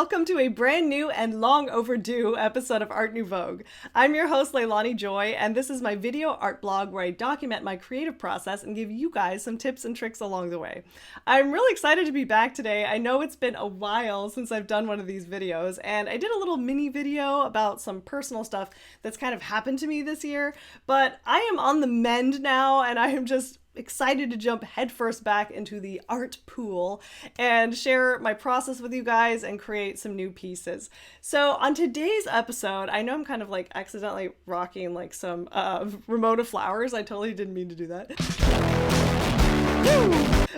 welcome to a brand new and long overdue episode of Art Nouveau. I'm your host, LeilaniJoy, and this is my video art blog where I document my creative process and give you guys some tips and tricks along the way. I'm really excited to be back today. I know it's been a while since I've done one of these videos, and I did a little mini video about some personal stuff that's kind of happened to me this year, but I am on the mend now, and I am just excited to jump headfirst back into the art pool and share my process with you guys and create some new pieces. So on today's episode, I know I'm kind of like accidentally rocking like some Ramona flowers. I totally didn't mean to do that.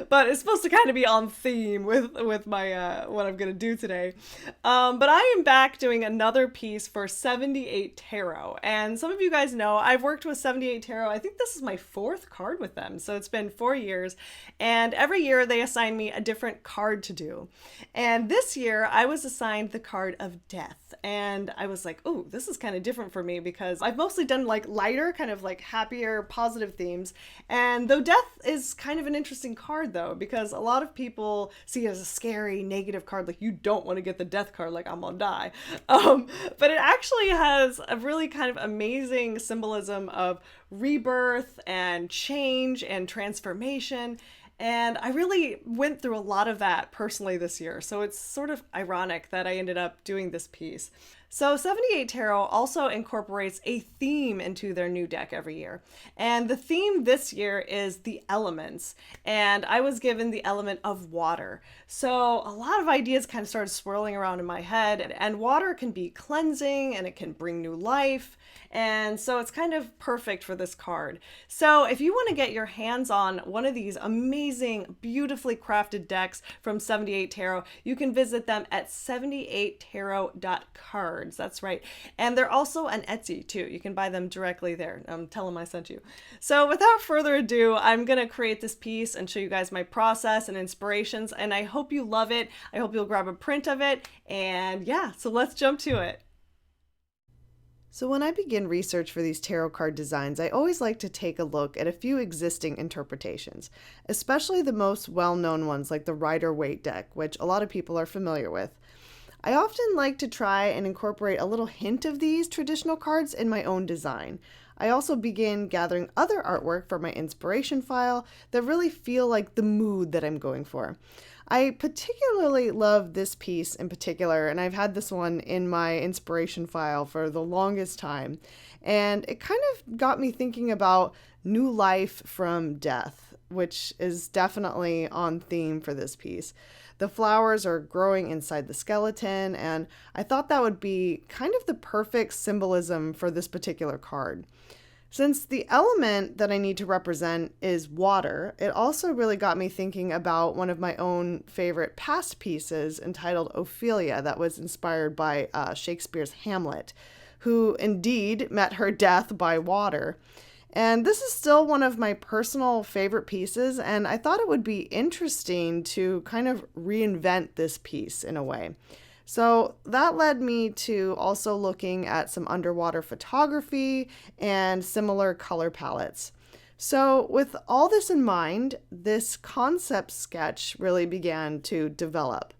But it's supposed to kind of be on theme with my what I'm gonna do today. But I am back doing another piece for 78 Tarot, and some of you guys know I've worked with 78 Tarot. I think this is my 4th card with them, so it's been 4 years, and every year they assign me a different card to do. And this year I was assigned the card of Death, and I was like, oh, this is kind of different for me because I've mostly done like lighter, kind of like happier, positive themes. And though Death is kind of an interesting card though, because a lot of people see it as a scary negative card, like you don't want to get the Death card, like I'm gonna die. But it actually has a really kind of amazing symbolism of rebirth and change and transformation. And I really went through a lot of that personally this year. So it's sort of ironic that I ended up doing this piece. So 78 Tarot also incorporates a theme into their new deck every year. And the theme this year is the elements. And I was given the element of water. So a lot of ideas kind of started swirling around in my head. And water can be cleansing and it can bring new life. And so it's kind of perfect for this card. So if you want to get your hands on one of these amazing, beautifully crafted decks from 78 Tarot, you can visit them at 78tarot.cards. That's right. And they're also on Etsy too. You can buy them directly there. Tell them I sent you. So without further ado, I'm going to create this piece and show you guys my process and inspirations. And I hope you love it. I hope you'll grab a print of it. And yeah, so let's jump to it. So when I begin research for these tarot card designs, I always like to take a look at a few existing interpretations, especially the most well-known ones like the Rider-Waite deck, which a lot of people are familiar with. I often like to try and incorporate a little hint of these traditional cards in my own design. I also begin gathering other artwork for my inspiration file that really feel like the mood that I'm going for. I particularly love this piece in particular, and I've had this one in my inspiration file for the longest time. And it kind of got me thinking about new life from death, which is definitely on theme for this piece. The flowers are growing inside the skeleton, and I thought that would be kind of the perfect symbolism for this particular card. Since the element that I need to represent is water, it also really got me thinking about one of my own favorite past pieces entitled Ophelia that was inspired by Shakespeare's Hamlet, who indeed met her death by water. And this is still one of my personal favorite pieces, and I thought it would be interesting to kind of reinvent this piece in a way. So that led me to also looking at some underwater photography and similar color palettes. So with all this in mind, this concept sketch really began to develop.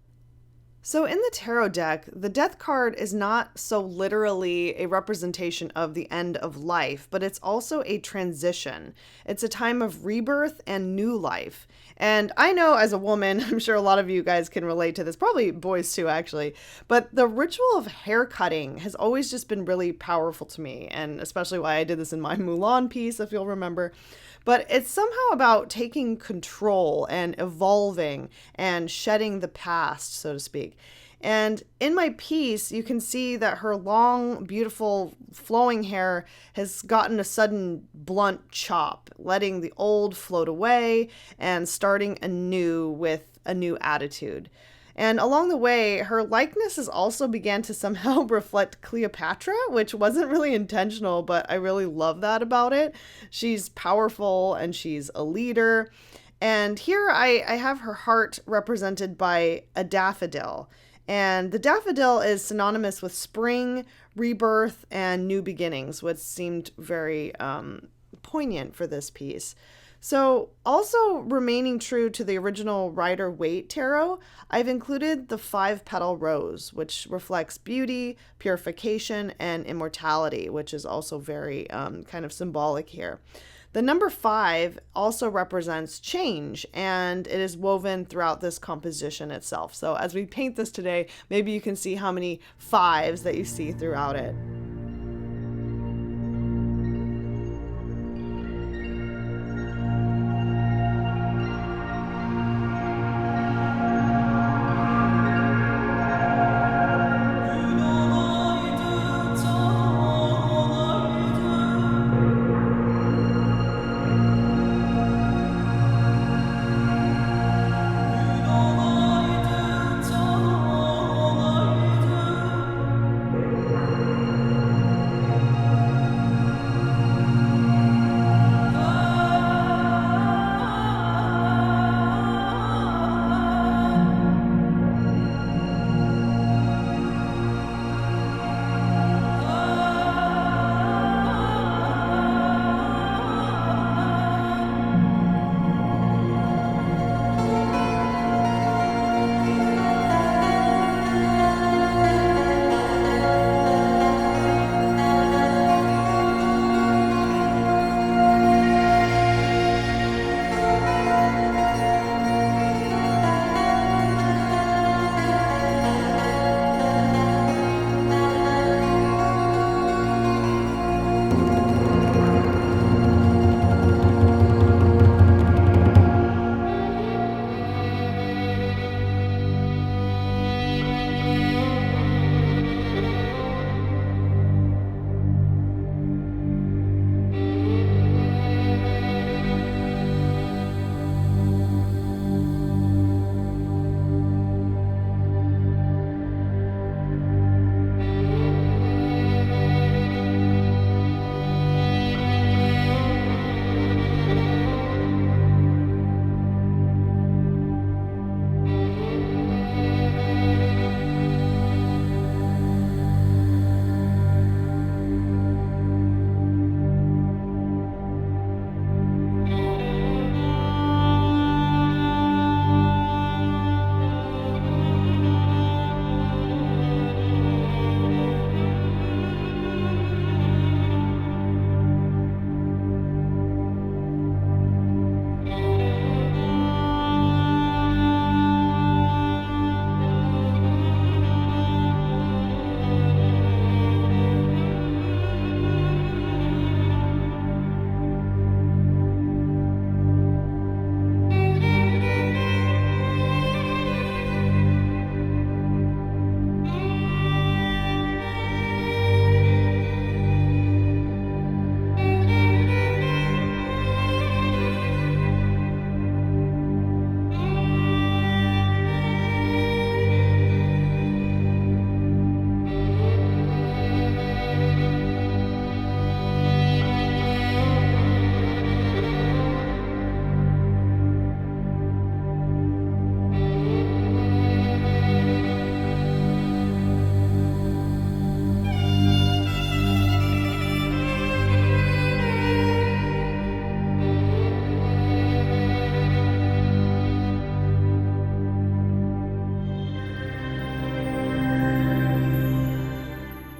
So in the tarot deck, the Death card is not so literally a representation of the end of life, but it's also a transition. It's a time of rebirth and new life. And I know as a woman, I'm sure a lot of you guys can relate to this, probably boys too actually, but the ritual of hair cutting has always just been really powerful to me, and especially why I did this in my Mulan piece, if you'll remember. But it's somehow about taking control and evolving and shedding the past, so to speak. And in my piece, you can see that her long, beautiful, flowing hair has gotten a sudden blunt chop, letting the old float away and starting anew with a new attitude. And along the way, her likenesses also began to somehow reflect Cleopatra, which wasn't really intentional, but I really love that about it. She's powerful and she's a leader. And here I have her heart represented by a daffodil. And the daffodil is synonymous with spring, rebirth, and new beginnings, which seemed very poignant for this piece. So, also remaining true to the original Rider-Waite tarot, I've included the 5-petal rose, which reflects beauty, purification, and immortality, which is also very kind of symbolic here. The number 5 also represents change, and it is woven throughout this composition itself. So, as we paint this today, maybe you can see how many 5s that you see throughout it.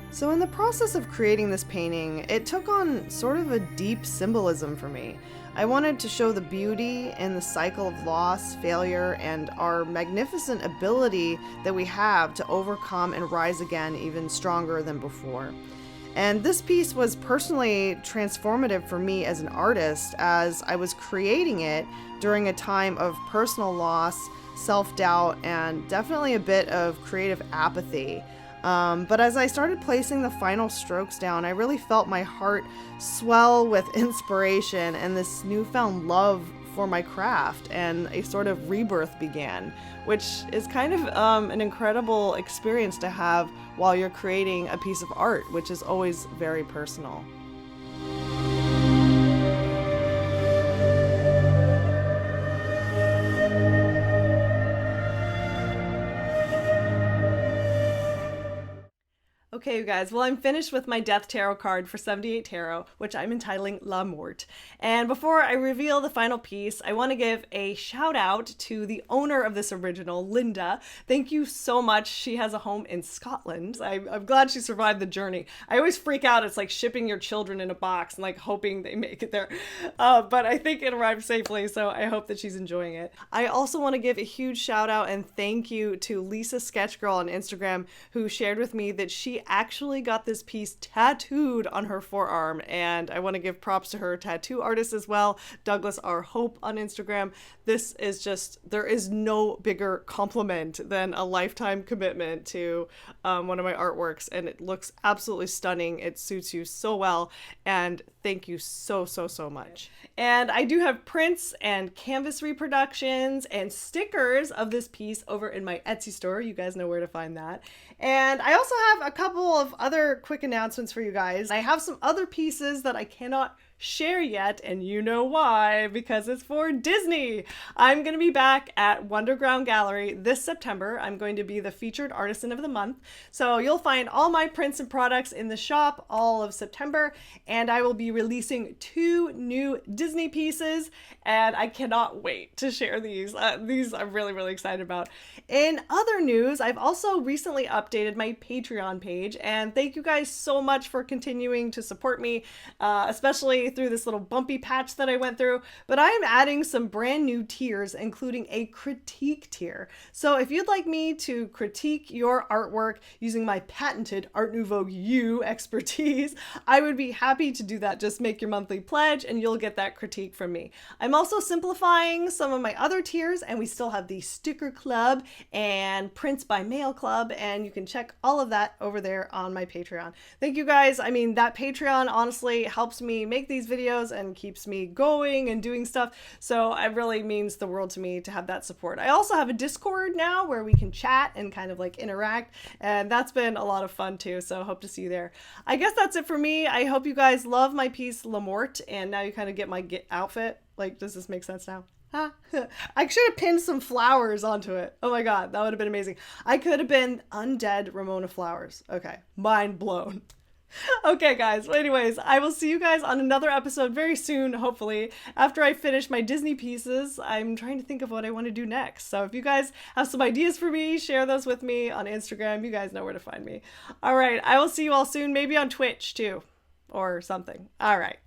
So in the process of creating this painting, it took on sort of a deep symbolism for me. I wanted to show the beauty in the cycle of loss, failure, and our magnificent ability that we have to overcome and rise again even stronger than before. And this piece was personally transformative for me as an artist, as I was creating it during a time of personal loss, self-doubt, and definitely a bit of creative apathy. But as I started placing the final strokes down, I really felt my heart swell with inspiration and this newfound love for my craft, and a sort of rebirth began, which is kind of an incredible experience to have while you're creating a piece of art, which is always very personal. Okay, you guys, well, I'm finished with my Death Tarot card for 78 Tarot, which I'm entitling La Mort. And before I reveal the final piece, I want to give a shout out to the owner of this original, Linda. Thank you so much. She has a home in Scotland. I'm glad she survived the journey. I always freak out. It's like shipping your children in a box and like hoping they make it there. But I think it arrived safely, so I hope that she's enjoying it. I also want to give a huge shout out and thank you to Lisa Sketchgirl on Instagram, who shared with me that she actually got this piece tattooed on her forearm, and I want to give props to her tattoo artist as well, Douglas R. Hope on Instagram. This is just, there is no bigger compliment than a lifetime commitment to one of my artworks, and it looks absolutely stunning. It suits you so well, and thank you so much. And I do have prints and canvas reproductions and stickers of this piece over in my Etsy store. You guys know where to find that. And I also have a couple of other quick announcements for you guys. I have some other pieces that I cannot share yet, and you know why, because it's for Disney. I'm going to be back at Wonderground Gallery this September. I'm going to be the featured artisan of the month. So you'll find all my prints and products in the shop all of September, and I will be releasing 2 new Disney pieces, and I cannot wait to share these. These I'm really excited about. In other news, I've also recently updated my Patreon page, and thank you guys so much for continuing to support me, especially through this little bumpy patch that I went through. But I am adding some brand new tiers, including a critique tier. So if you'd like me to critique your artwork using my patented Art Nouveau U expertise, I would be happy to do that. Just make your monthly pledge and you'll get that critique from me. I'm also simplifying some of my other tiers, and we still have the Sticker Club and Prints by Mail Club, and you can check all of that over there on my Patreon. Thank you guys. I mean, that Patreon honestly helps me make these videos and keeps me going and doing stuff, so it really means the world to me to have that support. I also have a Discord now where we can chat and kind of like interact, and that's been a lot of fun too, so hope to see you there. I guess that's it for me. I hope you guys love my piece La Mort, and now you kind of get my outfit. Like, does this make sense now? Huh? I should have pinned some flowers onto it. Oh my god, that would have been amazing. I could have been undead Ramona Flowers. Okay, mind blown. Okay, guys. Well, anyways, I will see you guys on another episode very soon, hopefully, after I finish my Disney pieces. I'm trying to think of what I want to do next. So if you guys have some ideas for me, share those with me on Instagram. You guys know where to find me. All right. I will see you all soon, maybe on Twitch too, or something. All right.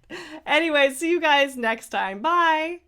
Anyways, see you guys next time. Bye.